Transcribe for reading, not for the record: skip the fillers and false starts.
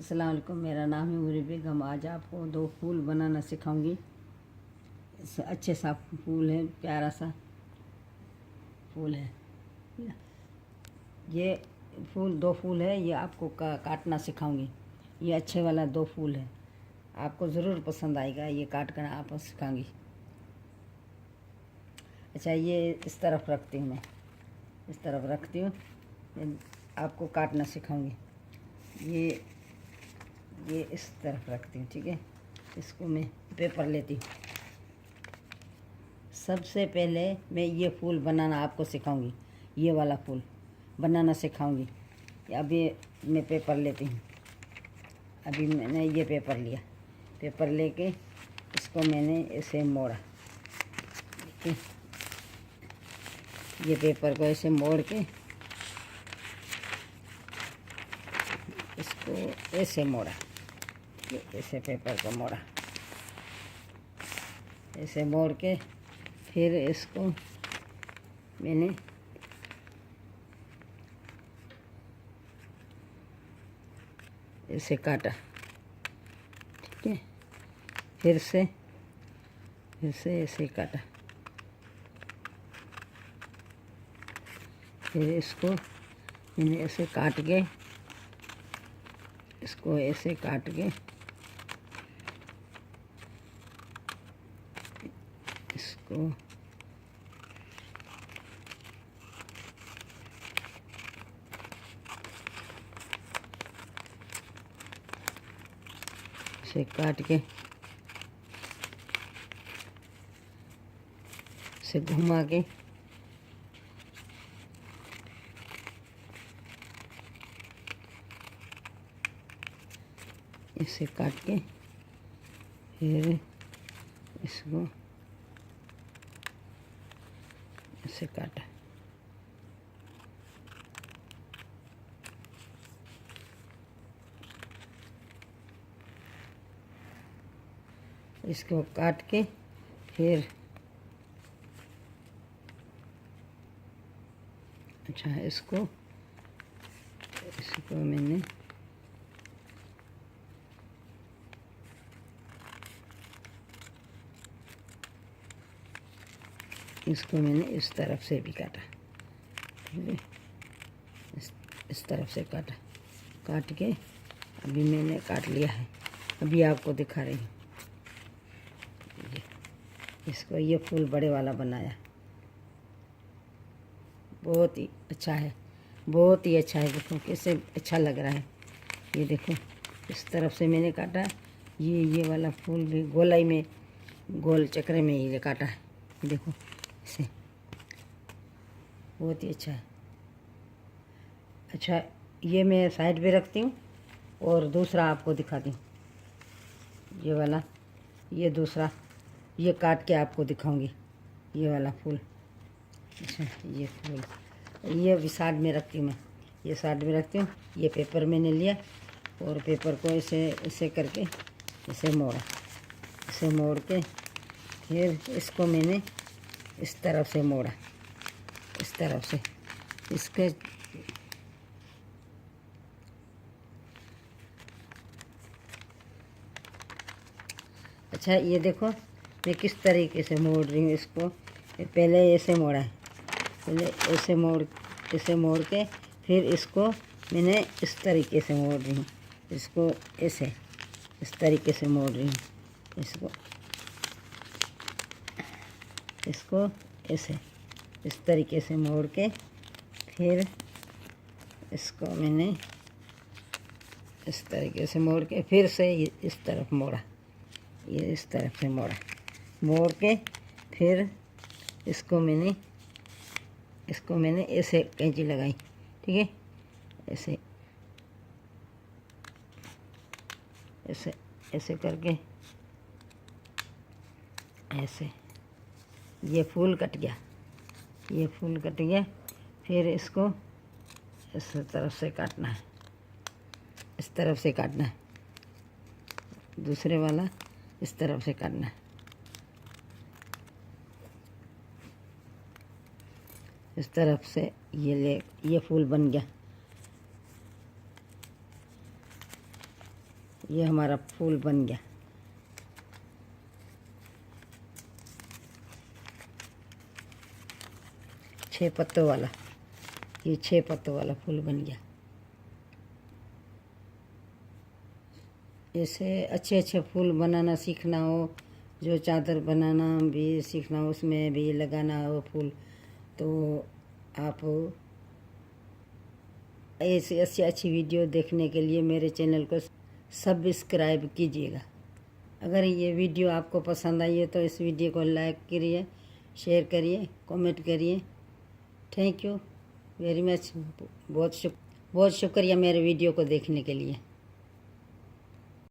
अस्सलाम वालेकुम। मेरा नाम है मुरी बेगम। आज आपको दो फूल बनाना सिखाऊंगी। अच्छे सा फूल है, प्यारा सा फूल है। ये दो फूल है, ये आपको काटना सिखाऊंगी। ये अच्छे वाला दो फूल है, आपको ज़रूर पसंद आएगा। ये काट कर आपको सिखाऊंगी। अच्छा, ये इस तरफ रखती हूँ, मैं इस तरफ रखती हूँ, आपको काटना सिखाऊंगी। ये इस तरफ रखती हूँ, ठीक है। इसको मैं पेपर लेती हूँ। सबसे पहले मैं ये फूल बनाना आपको सिखाऊंगी। ये वाला फूल बनाना सिखाऊंगी। अभी मैं पेपर लेती हूँ। अभी मैंने ये पेपर लिया। पेपर लेके इसको मैंने ऐसे मोड़ा, ठीक है। ये पेपर को ऐसे मोड़ के इसको ऐसे मोड़ा, ऐसे पेपर को मोड़ा, ऐसे मोड़ के फिर इसको मैंने ऐसे काटा, ठीक है। फिर से ऐसे काटा। फिर इसको मैंने ऐसे काट के, इसको ऐसे काट के इसको ऐसे काट के इसे घुमा के इसे काट के फिर इसको ऐसे काटा। इसको काट के फिर अच्छा, इसको मैंने इस तरफ से भी काटा, ठीक है। इस तरफ से काट के अभी मैंने काट लिया है। अभी आपको दिखा रही हूँ। इसको ये फूल बड़े वाला बनाया, बहुत ही अच्छा है, बहुत ही अच्छा है। देखो कैसे अच्छा लग रहा है। ये देखो इस तरफ से मैंने काटा। ये वाला फूल भी गोलाई में, गोल चक्रे में ये काटा है। देखो इसे, बहुत ही अच्छा है। अच्छा, ये मैं साइड पे रखती हूँ और दूसरा आपको दिखाती हूँ। ये वाला, ये दूसरा, ये काट के आपको दिखाऊंगी। ये वाला फूल, अच्छा, ये फूल ये भी साइड में रखती हूँ मैं। ये साइड में रखती हूँ। ये पेपर मैंने लिया और पेपर को ऐसे करके ऐसे मोड़ा, ऐसे मोड़ के फिर इसको मैंने इस तरफ से मोड़ा, इस तरफ से इसके अच्छा, ये देखो मैं किस तरीके से मोड़ रही हूँ इसको। पहले ऐसे मोड़ा है, पहले ऐसे मोड़ के फिर इसको मैंने इस तरीके से मोड़ रही हूँ। इसको ऐसे इस तरीके से मोड़ रही हूँ। इसको ऐसे इस तरीके से मोड़ के फिर इसको मैंने इस तरीके से मोड़ के फिर से इस तरफ मोड़ा, ये इस तरफ से मोड़ के फिर इसको मैंने ऐसे कैंची लगाई, ठीक है। ऐसे ऐसे ऐसे करके ऐसे ये फूल कट गया। फिर इसको इस तरफ से काटना है, इस तरफ से काटना है। दूसरे वाला इस तरफ से काटना है। इस तरफ से ये फूल बन गया। ये हमारा फूल बन गया। छः पत्तों वाला, ये 6 पत्तों वाला फूल बन गया। ऐसे अच्छे अच्छे फूल बनाना सीखना हो, जो चादर बनाना भी सीखना हो, उसमें भी लगाना हो फूल, तो आप ऐसी अच्छी अच्छी वीडियो देखने के लिए मेरे चैनल को सब्सक्राइब कीजिएगा। अगर ये वीडियो आपको पसंद आई है तो इस वीडियो को लाइक करिए, शेयर करिए, कमेंट करिए। Thank you very much. बहुत शुक्रिया मेरे वीडियो को देखने के लिए।